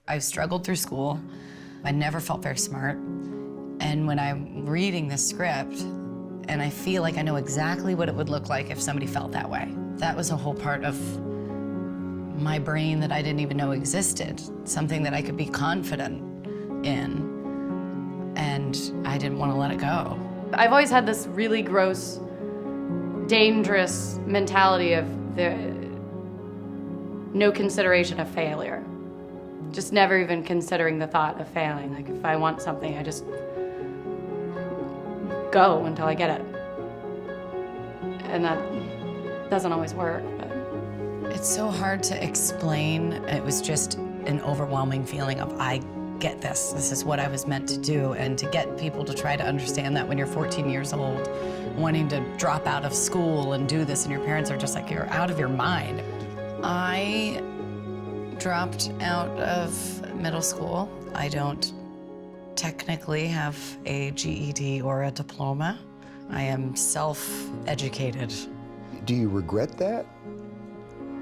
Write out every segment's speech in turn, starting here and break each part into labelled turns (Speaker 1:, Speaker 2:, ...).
Speaker 1: I struggled through school. I never felt very smart. And when I'm reading this script, and I feel like I know exactly what it would look like if somebody felt that way. That was a whole part of my brain that I didn't even know existed, something that I could be confident in, and I didn't want to let it go.
Speaker 2: I've always had this really gross, dangerous mentality of the no consideration of failure. Just never even considering the thought of failing. Like if I want something, I just go until I get it. And that doesn't always work, but.
Speaker 1: It's so hard to explain. It was just an overwhelming feeling of, I get this. This is what I was meant to do. And to get people to try to understand that when you're 14 years old, wanting to drop out of school and do this, and your parents are just like, you're out of your mind. I dropped out of middle school. I don't technically have a GED or a diploma. I am self-educated.
Speaker 3: Do you regret that?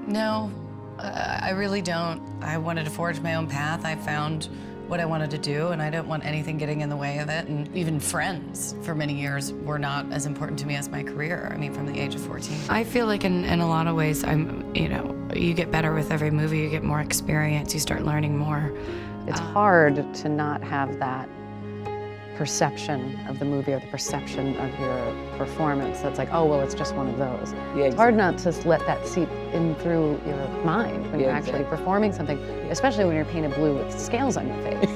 Speaker 1: No, I really don't. I wanted to forge my own path. I found what I wanted to do, and I didn't want anything getting in the way of it. And even friends for many years were not as important to me as my career. I mean, from the age of 14. I feel like in a lot of ways, you get better with every movie, you get more experience, you start learning more.
Speaker 4: It's hard to not have that perception of the movie or the perception of your performance that's like, oh, well, it's just one of those.
Speaker 5: Yeah,
Speaker 4: it's hard not to let that seep in through your mind when you're actually performing something, especially when you're painted blue with scales on your face.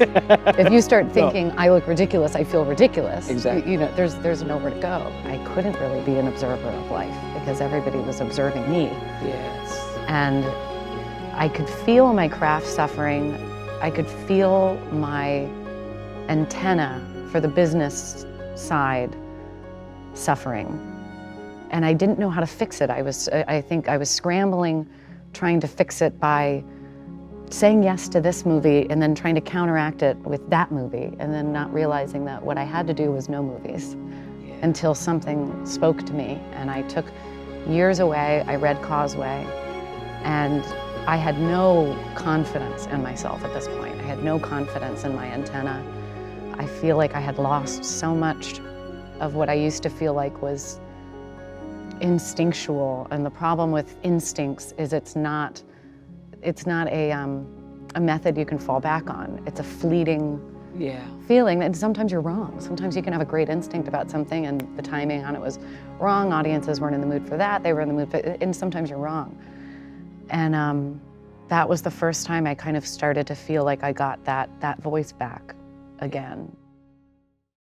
Speaker 4: If you start thinking, I look ridiculous, I feel ridiculous,
Speaker 5: exactly.
Speaker 4: There's nowhere to go. I couldn't really be an observer of life because everybody was observing me.
Speaker 5: Yes.
Speaker 4: And I could feel my craft suffering. I could feel my antenna for the business side suffering. And I didn't know how to fix it. I think I was scrambling, trying to fix it by saying yes to this movie and then trying to counteract it with that movie, and then not realizing that what I had to do was no movies until something spoke to me. And I took years away. I read Causeway, and I had no confidence in myself at this point. I had no confidence in my antenna. I feel like I had lost so much of what I used to feel like was instinctual. And the problem with instincts is it's not a method you can fall back on. It's a fleeting feeling, and sometimes you're wrong. Sometimes you can have a great instinct about something and the timing on it was wrong. Audiences weren't in the mood for that. They were in the mood for, and sometimes you're wrong. And that was the first time I kind of started to feel like I got that voice back again.